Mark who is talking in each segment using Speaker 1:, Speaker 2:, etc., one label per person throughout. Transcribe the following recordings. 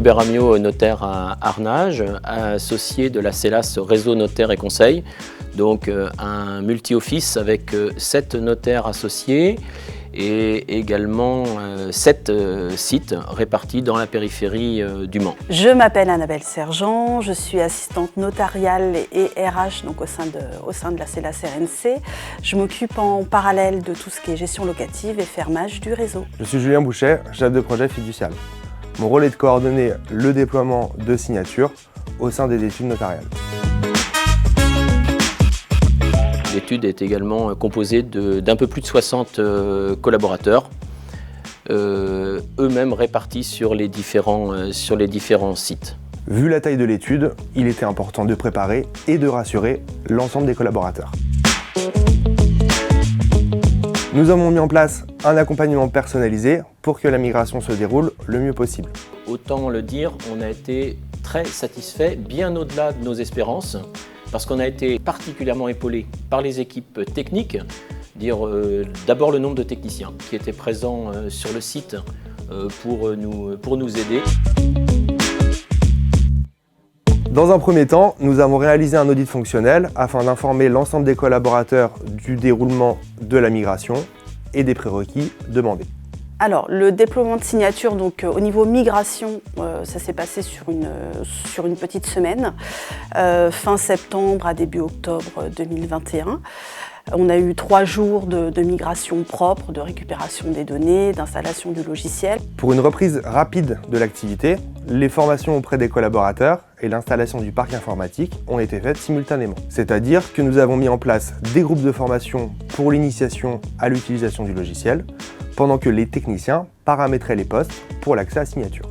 Speaker 1: Hubert Amiot, notaire à Arnage, associé de la CELAS Réseau Notaire et Conseil, donc un multi-office avec 7 notaires associés et également 7 sites répartis dans la périphérie du Mans.
Speaker 2: Je m'appelle Annabelle Sergent, je suis assistante notariale et RH donc au sein de la CELAS RNC. Je m'occupe en parallèle de tout ce qui est gestion locative et fermage du réseau.
Speaker 3: Je suis Julien Bouchet, chef de projet fiducial. Mon rôle est de coordonner le déploiement de signatures au sein des études notariales.
Speaker 1: L'étude est également composée d'un peu plus de 60 collaborateurs, eux-mêmes répartis sur les différents sites.
Speaker 3: Vu la taille de l'étude, il était important de préparer et de rassurer l'ensemble des collaborateurs. Nous avons mis en place un accompagnement personnalisé pour que la migration se déroule le mieux possible.
Speaker 1: Autant le dire, on a été très satisfaits, bien au-delà de nos espérances, parce qu'on a été particulièrement épaulés par les équipes techniques, d'abord le nombre de techniciens qui étaient présents sur le site pour nous aider.
Speaker 3: Dans un premier temps, nous avons réalisé un audit fonctionnel afin d'informer l'ensemble des collaborateurs du déroulement de la migration et des prérequis demandés.
Speaker 2: Alors, le déploiement de signature, donc au niveau migration, ça s'est passé sur une petite semaine, fin septembre à début octobre 2021. On a eu 3 jours de migration propre, de récupération des données, d'installation du logiciel.
Speaker 3: Pour une reprise rapide de l'activité, les formations auprès des collaborateurs et l'installation du parc informatique ont été faites simultanément. C'est-à-dire que nous avons mis en place des groupes de formation pour l'initiation à l'utilisation du logiciel, pendant que les techniciens paramétraient les postes pour l'accès à signature.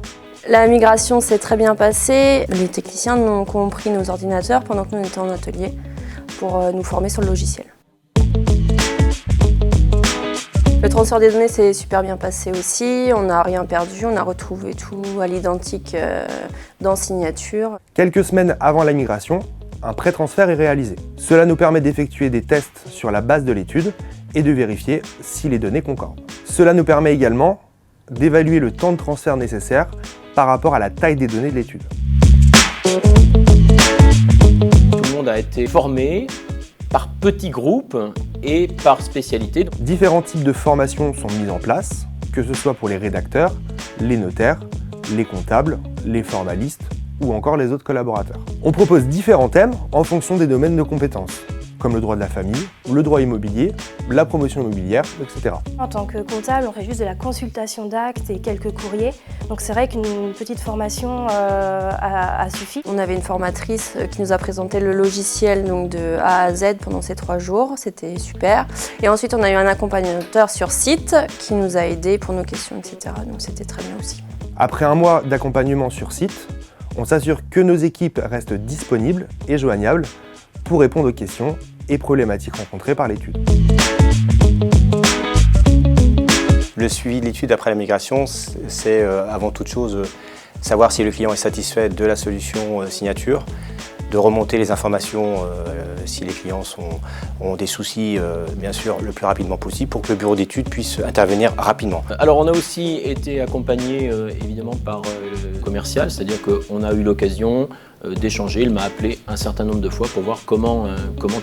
Speaker 4: La migration s'est très bien passée. Les techniciens ont compris nos ordinateurs pendant que nous étions en atelier pour nous former sur le logiciel. Le transfert des données s'est super bien passé aussi, on n'a rien perdu, on a retrouvé tout à l'identique dans signature.
Speaker 3: Quelques semaines avant la migration, un pré-transfert est réalisé. Cela nous permet d'effectuer des tests sur la base de l'étude et de vérifier si les données concordent. Cela nous permet également d'évaluer le temps de transfert nécessaire par rapport à la taille des données de l'étude.
Speaker 1: Tout le monde a été formé par petits groupes et par spécialité.
Speaker 3: Différents types de formations sont mis en place, que ce soit pour les rédacteurs, les notaires, les comptables, les formalistes ou encore les autres collaborateurs. On propose différents thèmes en fonction des domaines de compétences, comme le droit de la famille, le droit immobilier, la promotion immobilière, etc.
Speaker 5: En tant que comptable, on fait juste de la consultation d'actes et quelques courriers. Donc c'est vrai qu'une petite formation a suffi.
Speaker 4: On avait une formatrice qui nous a présenté le logiciel donc de A à Z pendant ces 3 jours, c'était super. Et ensuite on a eu un accompagnateur sur site qui nous a aidés pour nos questions, etc. Donc c'était très bien aussi.
Speaker 3: Après un mois d'accompagnement sur site, on s'assure que nos équipes restent disponibles et joignables pour répondre aux questions et problématiques rencontrées par l'étude.
Speaker 6: Le suivi de l'étude après la migration, c'est avant toute chose savoir si le client est satisfait de la solution signature, de remonter les informations si les clients ont des soucis, bien sûr, le plus rapidement possible pour que le bureau d'études puisse intervenir rapidement.
Speaker 1: Alors on a aussi été accompagné évidemment par le commercial, c'est-à-dire qu'on a eu l'occasion d'échanger, il m'a appelé un certain nombre de fois pour voir comment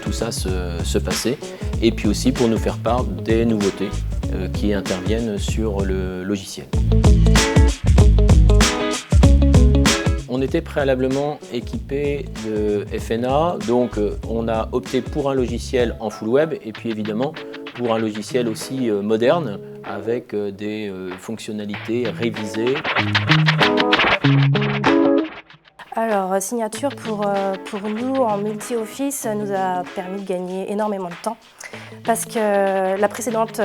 Speaker 1: tout ça se passait et puis aussi pour nous faire part des nouveautés qui interviennent sur le logiciel. On était préalablement équipé de FNA, donc on a opté pour un logiciel en full web et puis évidemment pour un logiciel aussi moderne avec des fonctionnalités révisées.
Speaker 5: Alors, signature pour nous en multi-office nous a permis de gagner énormément de temps parce que la précédente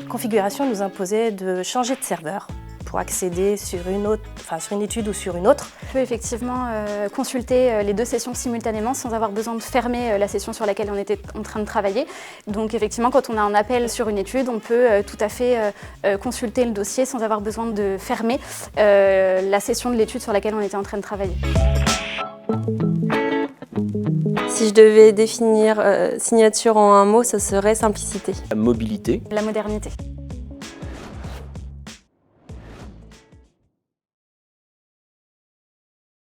Speaker 5: configuration nous imposait de changer de serveur pour accéder sur une étude ou sur une autre.
Speaker 7: On peut effectivement consulter les 2 sessions simultanément sans avoir besoin de fermer la session sur laquelle on était en train de travailler. Donc effectivement, quand on a un appel sur une étude, on peut tout à fait consulter le dossier sans avoir besoin de fermer la session de l'étude sur laquelle on était en train de travailler.
Speaker 4: Si je devais définir signature en un mot, ça serait simplicité.
Speaker 1: La mobilité.
Speaker 7: La modernité.